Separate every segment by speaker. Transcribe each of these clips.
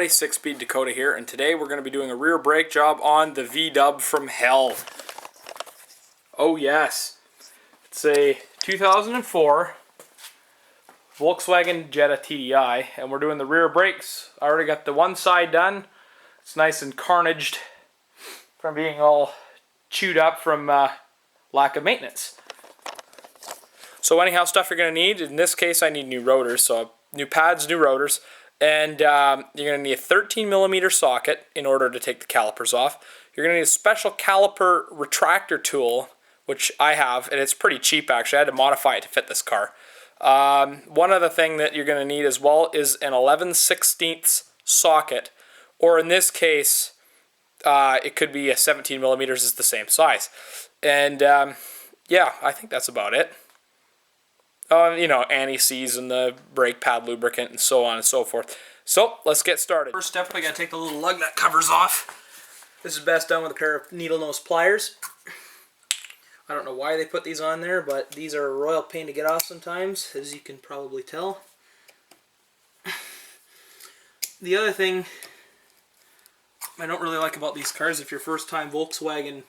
Speaker 1: everybody, 6-Speed Dakota here, and today we're going to be doing a rear brake job on the V-dub from hell. Oh yes, it's a 2004 Volkswagen Jetta TDI, and we're doing the rear brakes. I already got the one side done. It's nice and carnaged from being all chewed up from lack of maintenance. So anyhow, stuff you're going to need, in this case I need new rotors, so new pads, new rotors. And you're going to need a 13mm socket in order to take the calipers off. You're going to need a special caliper retractor tool, which I have, and it's pretty cheap actually. I had to modify it to fit this car. One other thing that you're going to need as well is an 11/16 socket, or in this case, it could be a 17mm, is the same size. And yeah, I think that's about it. You know, anti-seize and the brake pad lubricant and so on and so forth. So, let's get started. First step, we gotta take the little lug nut covers off. This is best done with a pair of needle nose pliers. I don't know why they put these on there, but these are a royal pain to get off sometimes, as you can probably tell. The other thing I don't really like about these cars, if you're first time Volkswagen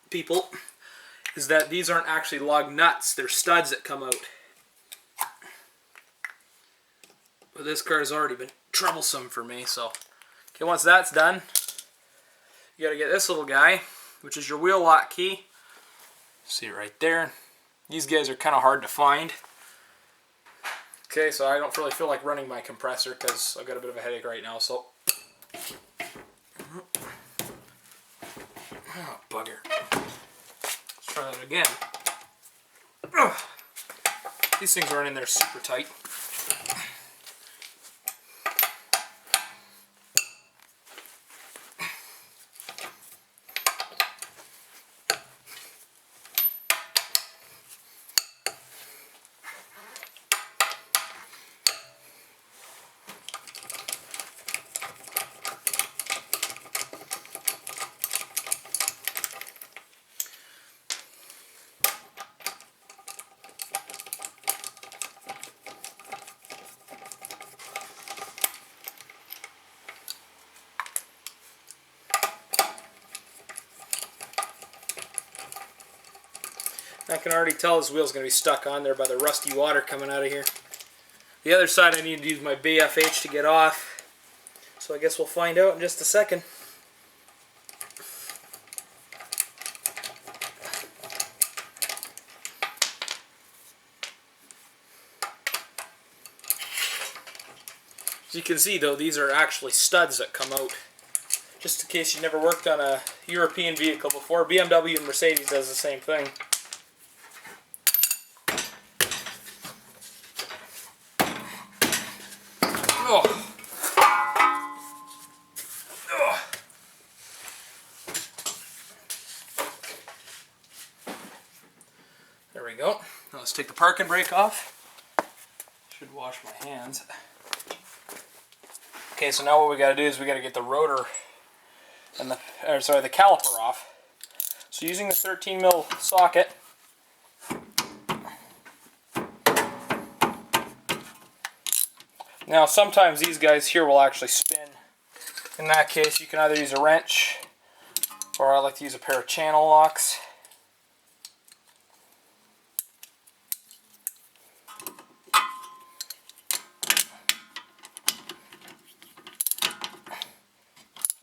Speaker 1: people, is that these aren't actually lug nuts, they're studs that come out. But this car has already been troublesome for me, so. Okay, once that's done, you gotta get this little guy, which is your wheel lock key. See it right there. These guys are kind of hard to find. Okay, so I don't really feel like running my compressor because I've got a bit of a headache right now, so. Oh, bugger. Try that again. Ugh. These things aren't in there super tight. I can already tell this wheel's going to be stuck on there by the rusty water coming out of here. The other side I need to use my BFH to get off. So I guess we'll find out in just a second. As you can see though, these are actually studs that come out. Just in case you never worked on a European vehicle before, BMW and Mercedes does the same thing. Oh. Oh. There we go. Now let's take the parking brake off. Should wash my hands. Okay, so now what we got to do is we got to get the rotor and the caliper off. So using the 13mm socket, now sometimes these guys here will actually spin. In that case you can either use a wrench or I like to use a pair of channel locks.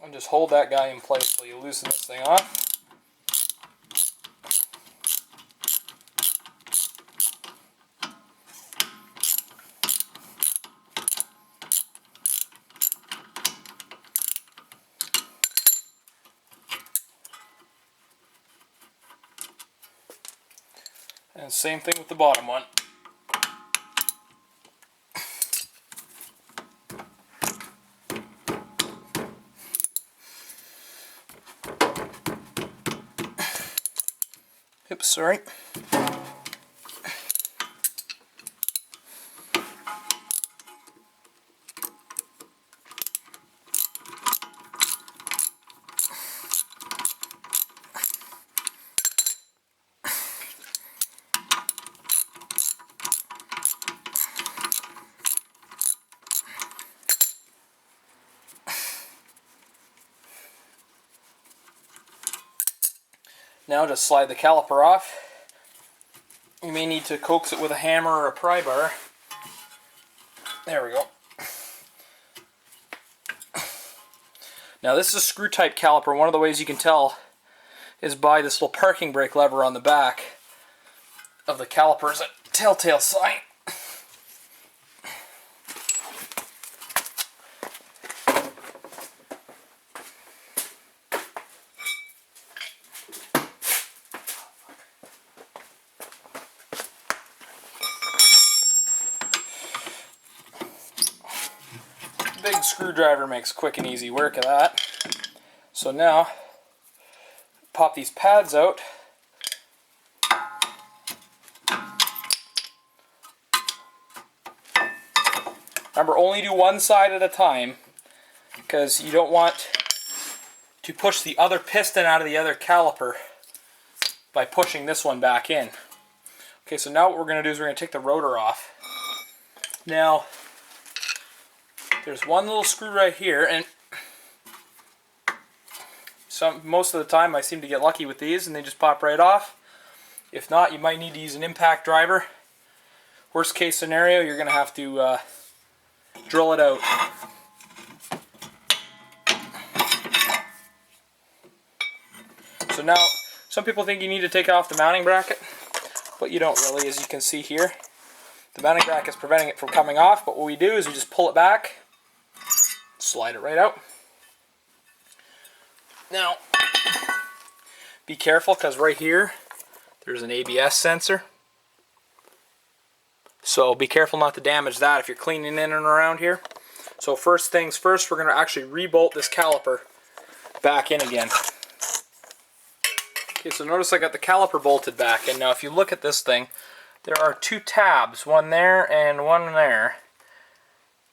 Speaker 1: And just hold that guy in place while you loosen this thing off. And same thing with the bottom one. Oops, sorry. Now just slide the caliper off. You may need to coax it with a hammer or a pry bar. There we go. Now this is a screw type caliper. One of the ways you can tell is by this little parking brake lever on the back of the caliper is a telltale sign. Big screwdriver makes quick and easy work of that. So now, pop these pads out. Remember, only do one side at a time, because you don't want to push the other piston out of the other caliper by pushing this one back in. Okay, so now what we're going to do is we're going to take the rotor off. Now, there's one little screw right here, and most of the time I seem to get lucky with these and they just pop right off. If not, you might need to use an impact driver. Worst case scenario, you're going to have to drill it out. So now, some people think you need to take off the mounting bracket, but you don't really, as you can see here. The mounting bracket is preventing it from coming off, but what we do is we just pull it back, slide it right out. Now, be careful, because right here there's an ABS sensor. So be careful not to damage that if you're cleaning in and around here. So first things first, we're going to actually re-bolt this caliper back in again. Okay, so notice I got the caliper bolted back in. Now if you look at this thing, there are two tabs, one there and one there,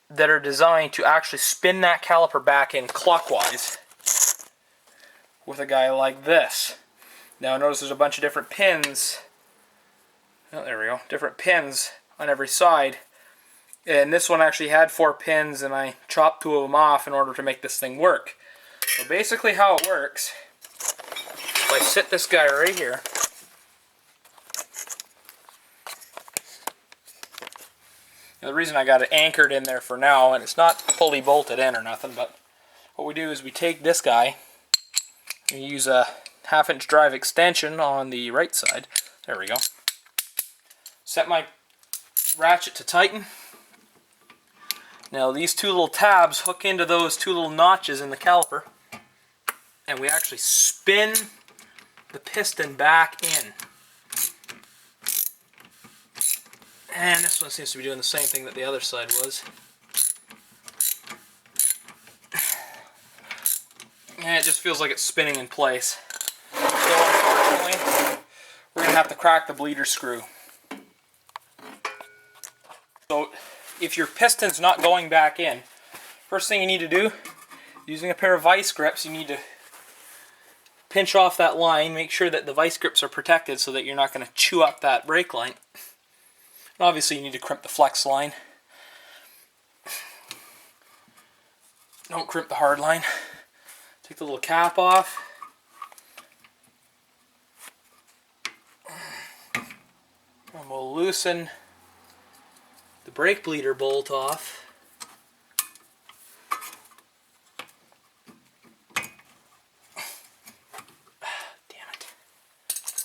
Speaker 1: that are designed to actually spin that caliper back in clockwise with a guy like this. Now notice there's a bunch of different pins. Oh, there we go. Different pins on every side. And this one actually had 4 pins, and I chopped 2 of them off in order to make this thing work. So basically how it works, if I sit this guy right here, now, the reason I got it anchored in there for now, and it's not fully bolted in or nothing, but what we do is we take this guy, we use a 1/2-inch drive extension on the right side. There we go. Set my ratchet to tighten. Now these 2 little tabs hook into those 2 little notches in the caliper, and we actually spin the piston back in. And this one seems to be doing the same thing that the other side was. And it just feels like it's spinning in place. So unfortunately, we're going to have to crack the bleeder screw. So if your piston's not going back in, first thing you need to do, using a pair of vice grips, you need to pinch off that line, make sure that the vice grips are protected so that you're not going to chew up that brake line. And obviously you need to crimp the flex line. Don't crimp the hard line. Take the little cap off. And we'll loosen the brake bleeder bolt off. Damn it.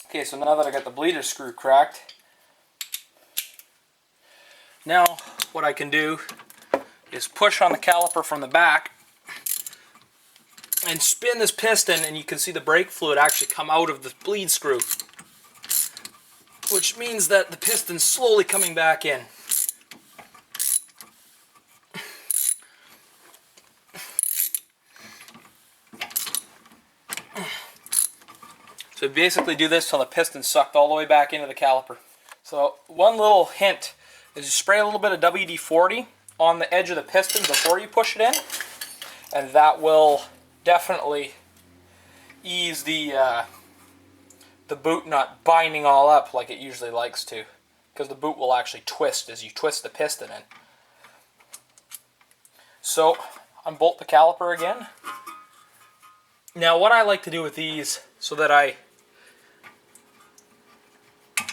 Speaker 1: Okay, so now that I got the bleeder screw cracked, now what I can do is push on the caliper from the back and spin this piston, and you can see the brake fluid actually come out of the bleed screw, which means that the piston's slowly coming back in. So basically do this till the piston's sucked all the way back into the caliper. So one little hint is you spray a little bit of WD-40 on the edge of the piston before you push it in, and that will definitely ease the boot not binding all up like it usually likes to, because the boot will actually twist as you twist the piston in. So unbolt the caliper again. Now what I like to do with these, so that I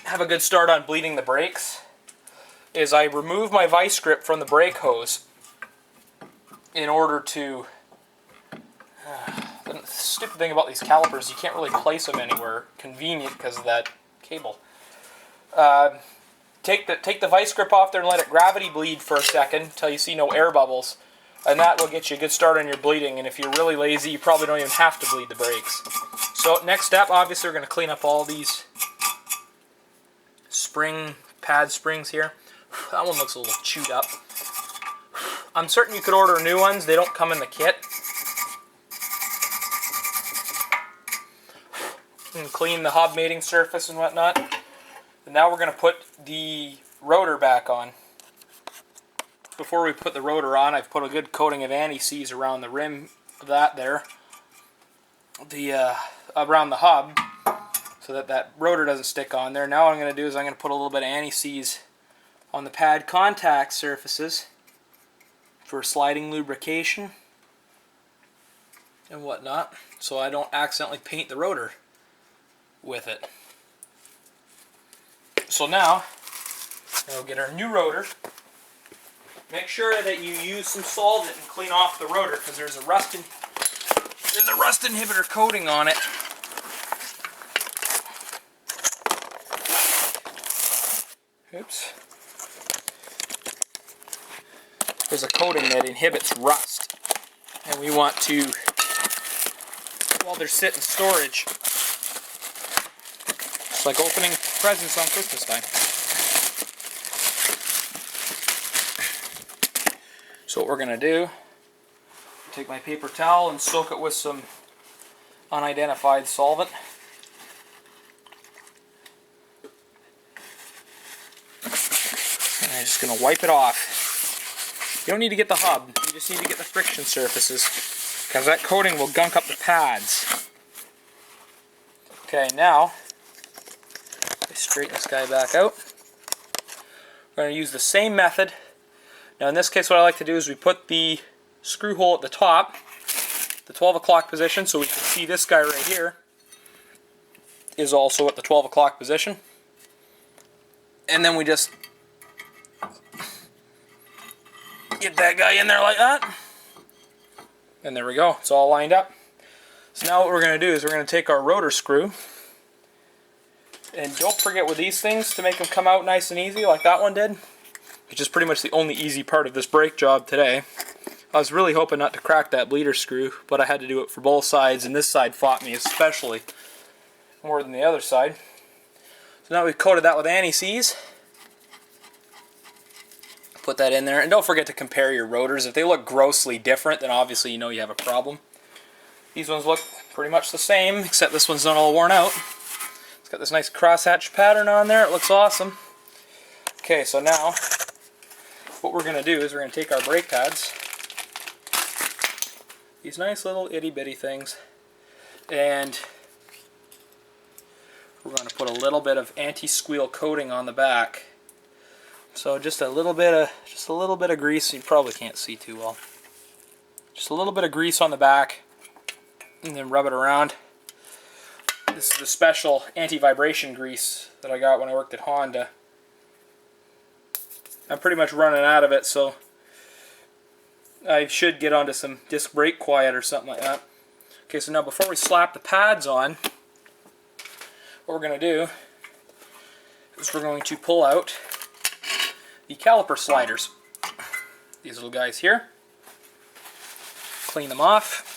Speaker 1: have a good start on bleeding the brakes is I remove my vice grip from the brake hose in order to... the stupid thing about these calipers, you can't really place them anywhere convenient because of that cable. Take the vice grip off there and let it gravity bleed for a second until you see no air bubbles. And that will get you a good start on your bleeding. And if you're really lazy, you probably don't even have to bleed the brakes. So next step, obviously, we're going to clean up all these pad springs here. That one looks a little chewed up. I'm certain you could order new ones. They don't come in the kit. And clean the hub mating surface and whatnot. And now we're going to put the rotor back on. Before we put the rotor on, I've put a good coating of anti-seize around the rim of that there. Around the hub, so that rotor doesn't stick on there. Now what I'm going to do is I'm going to put a little bit of anti-seize on the pad contact surfaces for sliding lubrication and whatnot, so I don't accidentally paint the rotor with it. So now we'll get our new rotor. Make sure that you use some solvent and clean off the rotor because there's a rust inhibitor coating on it. Oops. There's a coating that inhibits rust, and we want to, while they're sitting in storage, it's like opening presents on Christmas time. So what we're going to do, take my paper towel and soak it with some unidentified solvent. And I'm just going to wipe it off. You don't need to get the hub, you just need to get the friction surfaces, because that coating will gunk up the pads. Okay, now, I straighten this guy back out. We're going to use the same method. Now in this case what I like to do is we put the screw hole at the top, the 12 o'clock position, so we can see this guy right here is also at the 12 o'clock position. And then we just get that guy in there like that. And there we go, it's all lined up. So now what we're going to do is we're going to take our rotor screw, and don't forget with these things to make them come out nice and easy like that one did, which is pretty much the only easy part of this brake job today. I was really hoping not to crack that bleeder screw, but I had to do it for both sides, and this side fought me especially more than the other side. So now we've coated that with anti-seize. Put that in there, and don't forget to compare your rotors. If they look grossly different, then obviously you know you have a problem. These ones look pretty much the same, except this one's not all worn out. It's got this nice crosshatch pattern on there. It looks awesome. Okay, so now what we're going to do is we're going to take our brake pads, these nice little itty bitty things, and we're going to put a little bit of anti-squeal coating on the back. So just a little bit of grease. You probably can't see too well. Just a little bit of grease on the back, and then rub it around. This is the special anti-vibration grease that I got when I worked at Honda. I'm pretty much running out of it, so I should get onto some disc brake quiet or something like that. Okay, so now before we slap the pads on, what we're going to do is we're going to pull out the caliper sliders. These little guys here. Clean them off.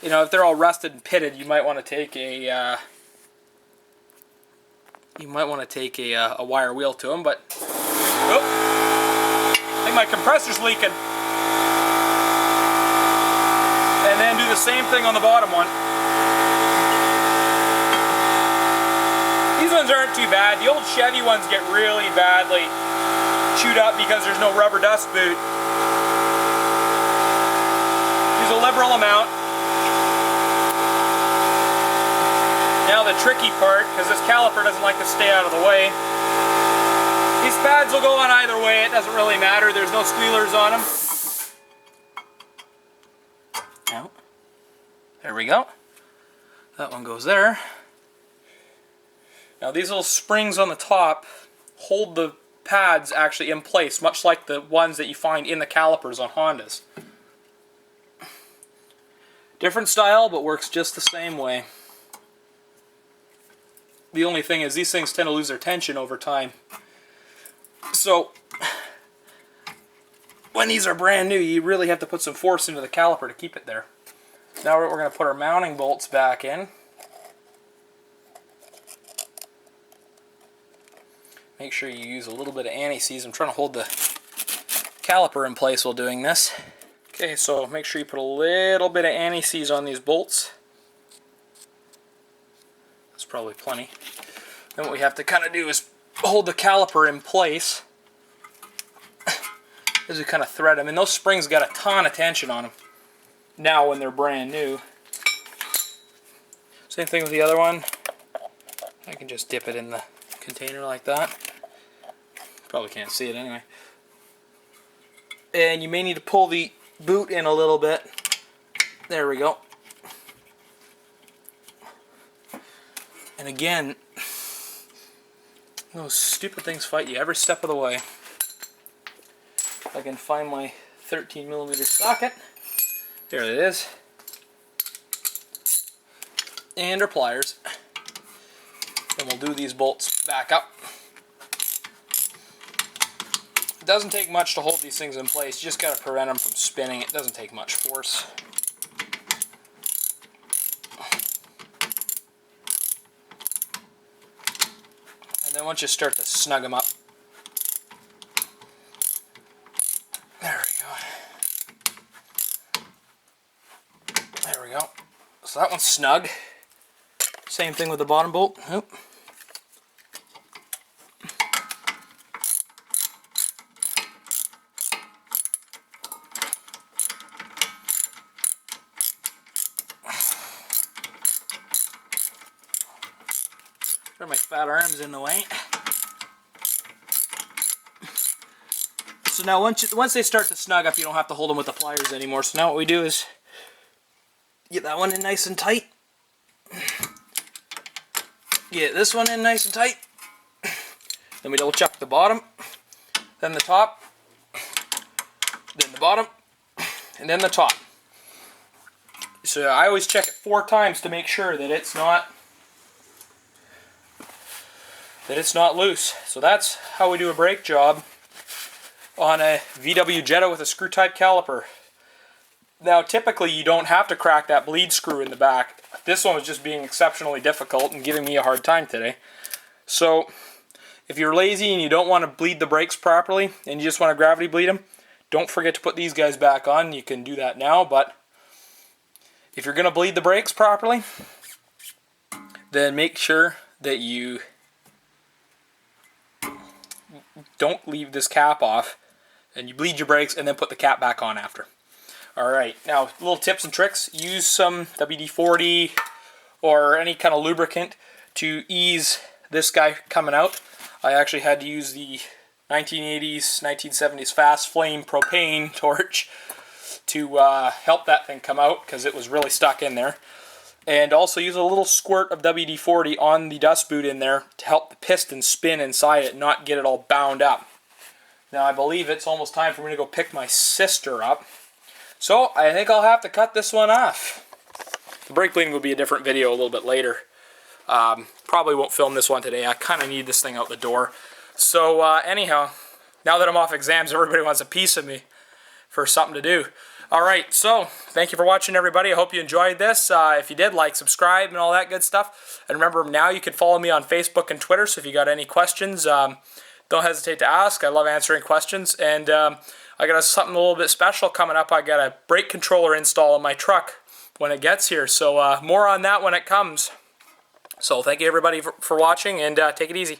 Speaker 1: You know, if they're all rusted and pitted, you might want to take a wire wheel to them, but oh, I think my compressor's leaking. And then do the same thing on the bottom one. These ones aren't too bad. The old Chevy ones get really badly chewed up because there's no rubber dust boot. Use a liberal amount. Now the tricky part, because this caliper doesn't like to stay out of the way, these pads will go on either way, it doesn't really matter, there's no squealers on them. Now, there we go. That one goes there. Now these little springs on the top hold the pads actually in place, much like the ones that you find in the calipers on Hondas. Different style, but works just the same way. The only thing is these things tend to lose their tension over time. So when these are brand new, you really have to put some force into the caliper to keep it there. Now we're going to put our mounting bolts back in. Make sure you use a little bit of anti-seize. I'm trying to hold the caliper in place while doing this. Okay, so make sure you put a little bit of anti-seize on these bolts. That's probably plenty. Then what we have to kind of do is hold the caliper in place as we kind of thread them. And those springs got a ton of tension on them now when they're brand new. Same thing with the other one. I can just dip it in the container like that. Probably can't see it anyway. And you may need to pull the boot in a little bit. There we go. And again, those stupid things fight you every step of the way. If I can find my 13mm socket. There it is. And our pliers. Then we'll do these bolts back up. It doesn't take much to hold these things in place. You just got to prevent them from spinning. It doesn't take much force. And then once you start to snug them up, there we go. There we go. So that one's snug. Same thing with the bottom bolt. Oop. Throw my fat arms in the way. So now once they start to snug up, you don't have to hold them with the pliers anymore. So now what we do is get that one in nice and tight. Get this one in nice and tight. Then we double check the bottom, then the top, then the bottom, and then the top. So I always check it 4 times to make sure that it's not loose. So that's how we do a brake job on a VW Jetta with a screw type caliper. Now typically you don't have to crack that bleed screw in the back. This one was just being exceptionally difficult and giving me a hard time today. So if you're lazy and you don't want to bleed the brakes properly and you just want to gravity bleed them, don't forget to put these guys back on. You can do that now, but if you're going to bleed the brakes properly, then make sure that you don't leave this cap off and you bleed your brakes and then put the cap back on after. Alright, now little tips and tricks. Use some WD-40 or any kind of lubricant to ease this guy coming out. I actually had to use the 1980s, 1970s fast flame propane torch to help that thing come out because it was really stuck in there. And also use a little squirt of WD-40 on the dust boot in there to help the piston spin inside it, not get it all bound up. Now I believe it's almost time for me to go pick my sister up. So I think I'll have to cut this one off. The brake bleeding will be a different video a little bit later. Probably won't film this one today. I kind of need this thing out the door. So anyhow, now that I'm off exams, everybody wants a piece of me for something to do. Alright, so thank you for watching, everybody. I hope you enjoyed this. If you did, like, subscribe, and all that good stuff. And remember, now you can follow me on Facebook and Twitter, so if you got any questions, don't hesitate to ask. I love answering questions. And I got something a little bit special coming up. I got a brake controller install in my truck when it gets here. So more on that when it comes. So thank you, everybody, for watching, and take it easy.